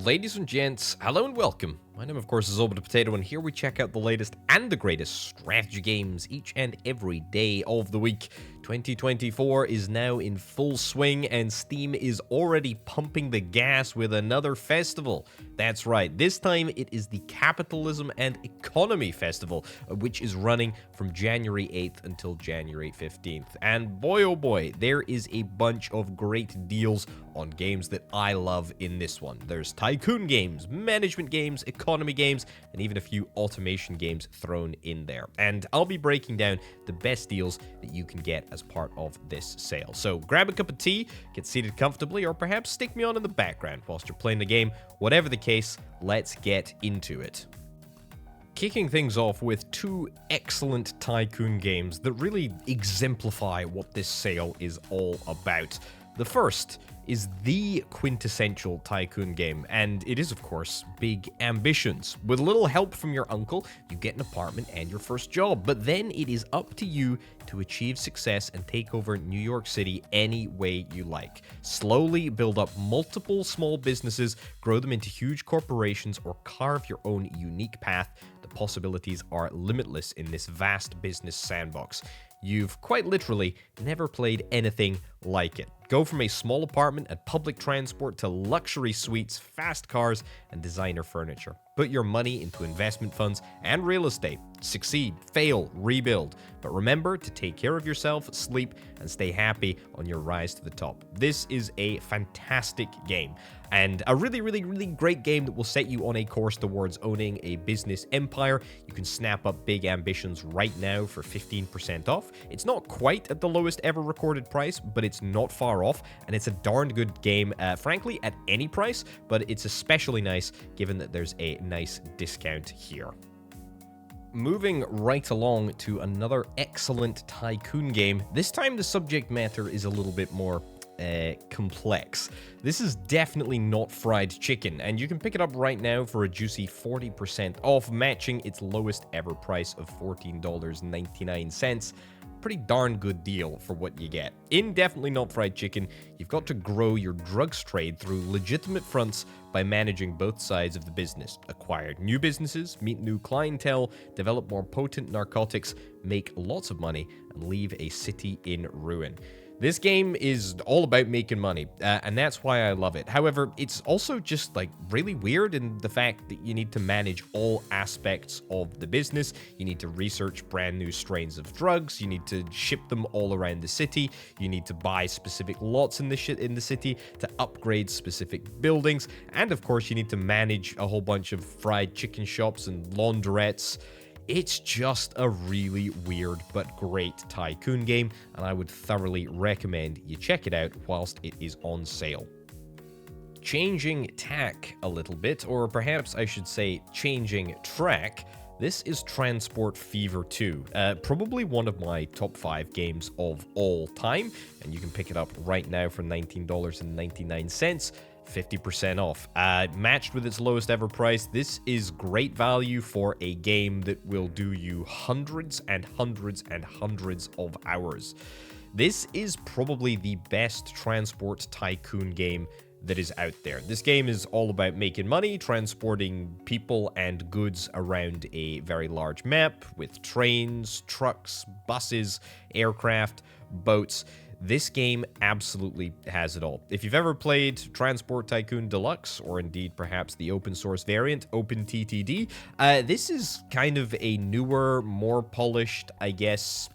Ladies and gents, hello and welcome. My name, of course, is Oba the Potato, and here we check out the latest and the greatest strategy games each and every day of the week. 2024 is now in full swing, and Steam is already pumping the gas with another festival. That's right, this time it is the Capitalism and Economy Festival, which is running from January 8th until January 15th. And boy oh boy, there is a bunch of great deals on games that I love in this one. There's tycoon games, management games, economy games, and even a few automation games thrown in there. And I'll be breaking down the best deals that you can get as part of this sale. So grab a cup of tea, get seated comfortably, or perhaps stick me on in the background whilst you're playing the game. Whatever the case, let's get into it. Kicking things off with two excellent tycoon games that really exemplify what this sale is all about. The first is the quintessential tycoon game, and it is, of course, Big Ambitions. With a little help from your uncle, you get an apartment and your first job, but then it is up to you to achieve success and take over New York City any way you like. Slowly build up multiple small businesses, grow them into huge corporations, or carve your own unique path. The possibilities are limitless in this vast business sandbox. You've quite literally never played anything like it. Go from a small apartment and public transport to luxury suites, fast cars, and designer furniture. Put your money into investment funds and real estate. Succeed, fail, rebuild. But remember to take care of yourself, sleep, and stay happy on your rise to the top. This is a fantastic game, and a really great game that will set you on a course towards owning a business empire. You can snap up Big Ambitions right now for 15% off. It's not quite at the lowest ever recorded price, but it's not far off, and it's a darn good game, frankly, at any price, but it's especially nice given that there's a nice discount here. Moving right along to another excellent tycoon game. This time the subject matter is a little bit more complex. This is definitely not fried chicken, and you can pick it up right now for a juicy 40% off, matching its lowest ever price of $14.99. Pretty darn good deal for what you get. In Definitely Not Fried Chicken, you've got to grow your drugs trade through legitimate fronts by managing both sides of the business. Acquire new businesses, meet new clientele, develop more potent narcotics, make lots of money, and leave a city in ruin. This game is all about making money, and that's why I love it. However, it's also just like really weird in the fact that you need to manage all aspects of the business. You need to research brand new strains of drugs. You need to ship them all around the city. You need to buy specific lots in the city to upgrade specific buildings. And of course, you need to manage a whole bunch of fried chicken shops and laundrettes. It's just a really weird but great tycoon game, and I would thoroughly recommend you check it out whilst it is on sale. Changing tack a little bit, or perhaps I should say changing track, this is Transport Fever 2, probably one of my top 5 games of all time, and you can pick it up right now for $19.99. 50% off. Matched with its lowest ever price, this is great value for a game that will do you hundreds and hundreds and hundreds of hours. This is probably the best transport tycoon game that is out there. This game is all about making money, transporting people and goods around a very large map with trains, trucks, buses, aircraft, boats. This game absolutely has it all. If you've ever played Transport Tycoon Deluxe, or indeed perhaps the open source variant, OpenTTD, this is kind of a newer, more polished, I guess,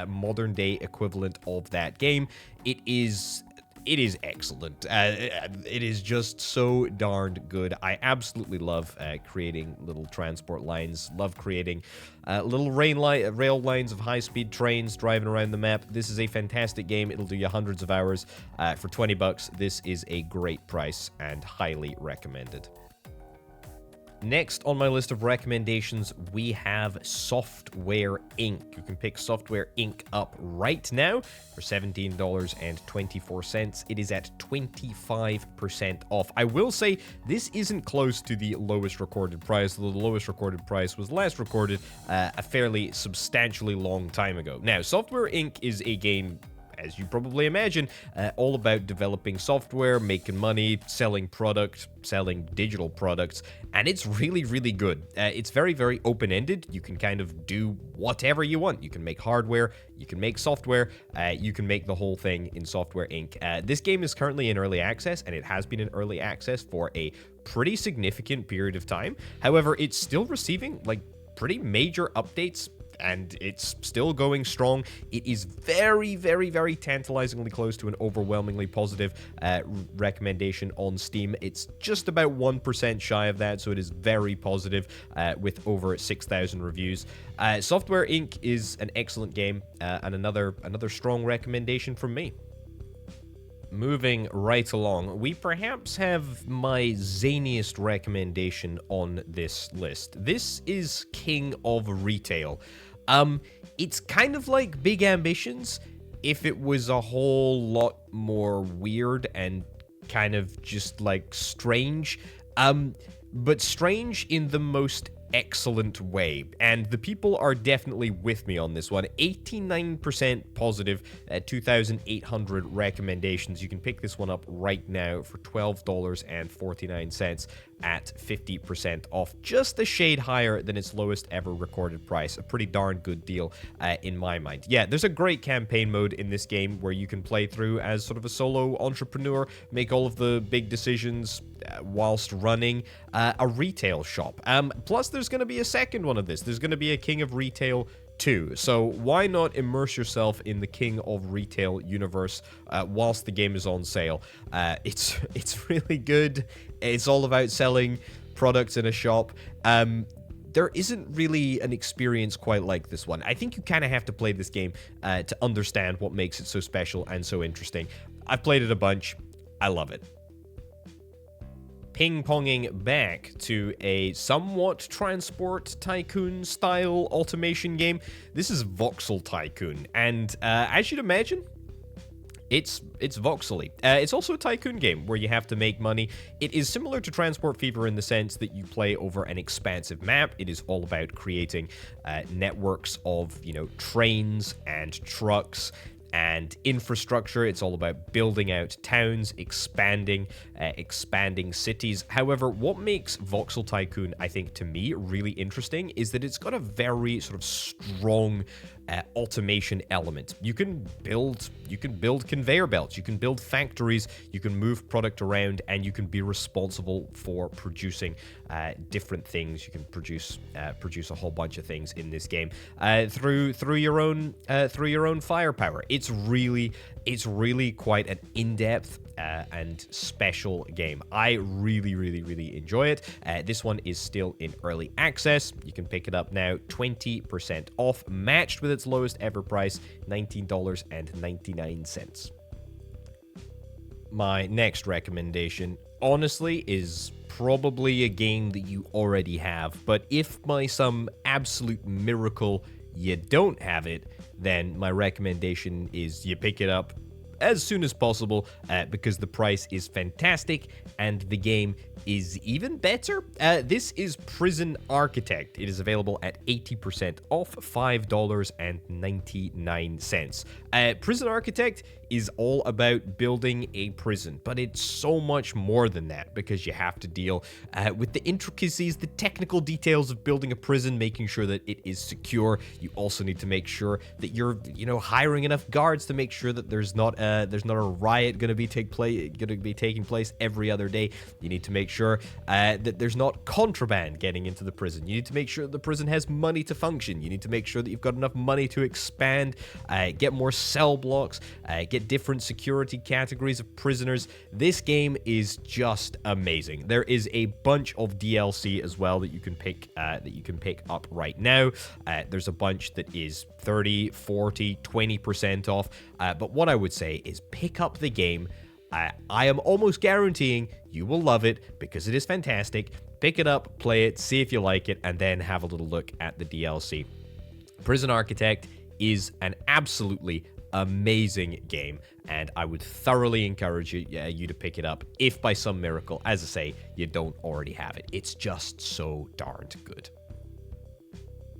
modern day equivalent of that game. It is excellent. It is just so darned good. I absolutely love creating little transport lines, love creating little rail lines of high-speed trains driving around the map. This is a fantastic game. It'll do you hundreds of hours. For $20, this is a great price and highly recommended. Next on my list of recommendations, we have Software Inc. You can pick Software Inc. up right now for $17.24. It is at 25% off. I will say this isn't close to the lowest recorded price, though the lowest recorded price was last recorded a fairly substantially long time ago. Now, Software Inc. is a game as you probably imagine, all about developing software, making money, selling product, selling digital products, and it's really, really good. It's very, very open-ended. You can kind of do whatever you want. You can make hardware, you can make software, you can make the whole thing in Software Inc. This game is currently in early access, and it has been in early access for a pretty significant period of time. However, it's still receiving, like, pretty major updates, and it's still going strong. It is very, very, very tantalizingly close to an overwhelmingly positive recommendation on Steam. It's just about 1% shy of that, so it is very positive with over 6,000 reviews. Software Inc. is an excellent game, and another strong recommendation from me. Moving right along, we perhaps have my zaniest recommendation on this list. This is King of Retail. It's kind of like Big Ambitions if it was a whole lot more weird and kind of just like strange, but strange in the most excellent way, and the people are definitely with me on this one. 89% positive, 2,800 recommendations. You can pick this one up right now for $12.49 at 50% off, just a shade higher than its lowest ever recorded price. A pretty darn good deal in my mind. Yeah, there's a great campaign mode in this game where you can play through as sort of a solo entrepreneur, make all of the big decisions whilst running a retail shop. Plus, there's going to be a second one of this. There's going to be a King of Retail 2. So why not immerse yourself in the King of Retail universe whilst the game is on sale? It's really good. It's all about selling products in a shop. There isn't really an experience quite like this one. I think you kind of have to play this game to understand what makes it so special and so interesting. I've played it a bunch. I love it. Ping-ponging back to a somewhat transport tycoon style automation game. This is Voxel Tycoon, and as you'd imagine, it's voxel-y. It's also a tycoon game where you have to make money. It is similar to Transport Fever in the sense that you play over an expansive map. It is all about creating networks of, trains and trucks and infrastructure. It's all about building out towns, expanding cities. However, what makes Voxel Tycoon, I think, to me, really interesting is that it's got a very sort of strong automation element. You can build conveyor belts, you can build factories, you can move product around, and you can be responsible for producing different things. You can produce a whole bunch of things in this game through your own firepower. It's really quite an in-depth and special game. I really enjoy it. This one is still in early access. You can pick it up now, 20% off, matched with its lowest ever price, $19.99. My next recommendation, honestly, is probably a game that you already have, but if by some absolute miracle you don't have it, then my recommendation is you pick it up as soon as possible because the price is fantastic and the game is even better. This is Prison Architect. It is available at 80% off, $5.99. Prison Architect is all about building a prison, but it's so much more than that because you have to deal with the intricacies, the technical details of building a prison, making sure that it is secure. You also need to make sure that you're, hiring enough guards to make sure that there's not a riot going to be taking place every other day. You need to make sure that there's not contraband getting into the prison. You need to make sure that the prison has money to function. You need to make sure that you've got enough money to expand, get more cell blocks, get different security categories of prisoners. This game is just amazing. There is a bunch of DLC as well that you can pick up right now. There's a bunch that is 30, 40, 20% off. But what I would say is pick up the game. I am almost guaranteeing you will love it because it is fantastic. Pick it up, play it, see if you like it, and then have a little look at the DLC. Prison Architect is an absolutely amazing game, and I would thoroughly encourage you to pick it up if by some miracle, as I say, you don't already have it. It's just so darned good.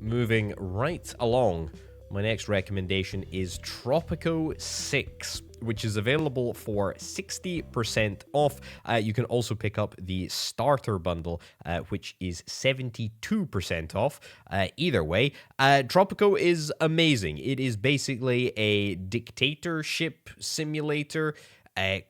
Moving right along, My next recommendation is Tropico 6, which is available for 60% off. You can also pick up the starter bundle, which is 72% off. Either way, Tropico is amazing. It is basically a dictatorship simulator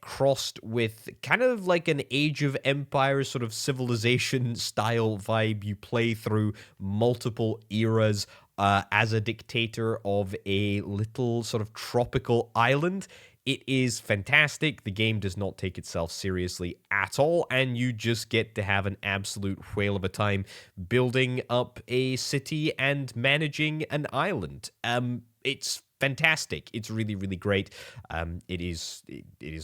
crossed with kind of like an Age of Empires sort of civilization style vibe. You play through multiple eras as a dictator of a little sort of tropical island. It is fantastic. The game does not take itself seriously at all, and you just get to have an absolute whale of a time building up a city and managing an island. It's fantastic. It's really, really great. It is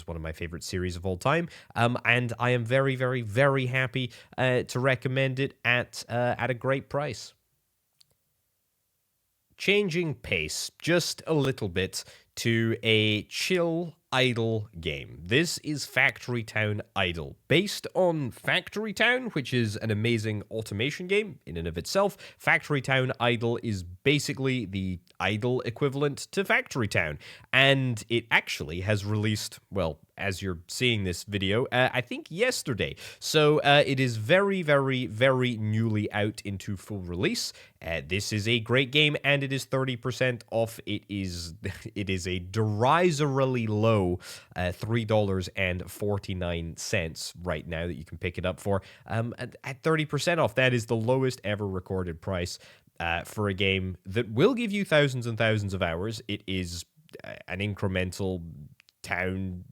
one of my favorite series of all time, and I am very, very, very happy to recommend it at a great price. Changing pace just a little bit to a chill, idle game. This is Factory Town Idle. Based on Factory Town, which is an amazing automation game in and of itself, Factory Town Idle is basically the idle equivalent to Factory Town. And it actually has released, well, as you're seeing this video, I think yesterday. So it is very, very, very newly out into full release. This is a great game, and it is 30% off. It is a derisorily low $3.49 right now that you can pick it up for. At 30% off, that is the lowest ever recorded price for a game that will give you thousands and thousands of hours. It is an incremental town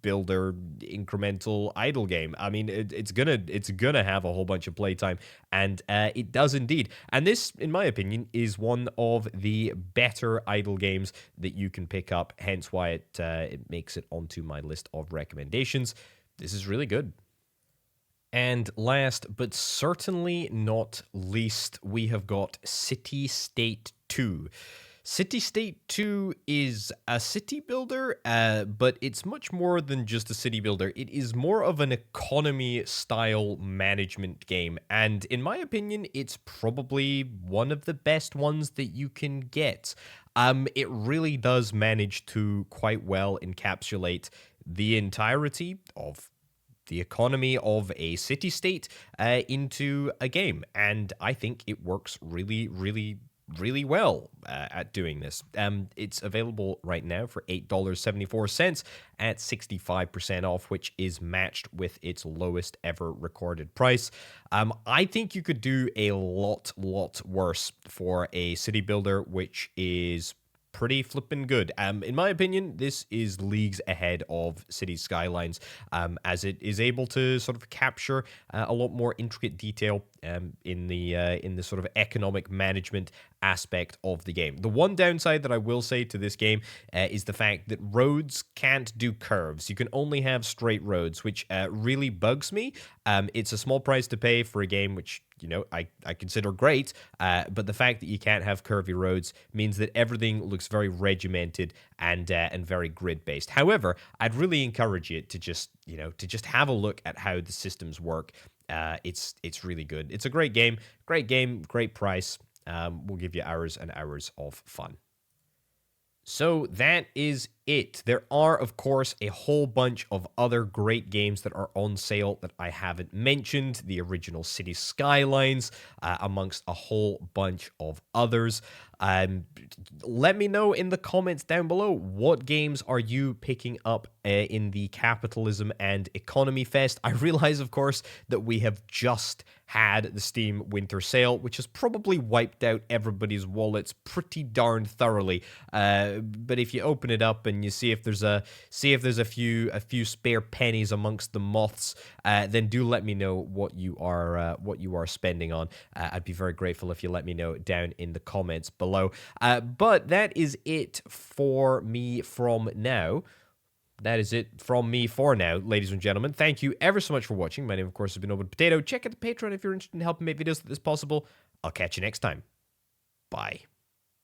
builder, incremental idle game. I mean, it's gonna have a whole bunch of playtime, and it does indeed. And this, in my opinion, is one of the better idle games that you can pick up. Hence why it makes it onto my list of recommendations. This is really good. And last, but certainly not least, we have got Citystate 2. Citystate 2 is a city builder, but it's much more than just a city builder. It is more of an economy-style management game, and in my opinion, it's probably one of the best ones that you can get. It really does manage to quite well encapsulate the entirety of the economy of a city-state into a game, and I think it works really, really really well at doing this. It's available right now for $8.74 at 65% off, which is matched with its lowest ever recorded price. I think you could do a lot worse for a city builder, which is pretty flippin' good. In my opinion, this is leagues ahead of Cities Skylines, as it is able to sort of capture a lot more intricate detail in the sort of economic management aspect of the game. The one downside that I will say to this game is the fact that roads can't do curves. You can only have straight roads, which really bugs me. It's a small price to pay for a game which, you know, I consider great, but the fact that you can't have curvy roads means that everything looks very regimented and very grid-based. However, I'd really encourage you to just have a look at how the systems work. It's really good. It's a great game, great price. Will give you hours and hours of fun. So that is it. There are, of course, a whole bunch of other great games that are on sale that I haven't mentioned. The original City Skylines, amongst a whole bunch of others. Let me know in the comments down below, what games are you picking up in the Capitalism and Economy Fest? I realize, of course, that we have just had the Steam Winter Sale, which has probably wiped out everybody's wallets pretty darn thoroughly. But if you open it up and you see if there's a few spare pennies amongst the moths, then do let me know what you are spending on. I'd be very grateful if you let me know down in the comments below. But that is it for me from now. That is it from me for now, ladies and gentlemen. Thank you ever so much for watching. My name, of course, has been Open Potato. Check out the Patreon if you're interested in helping make videos like this possible. I'll catch you next time. Bye.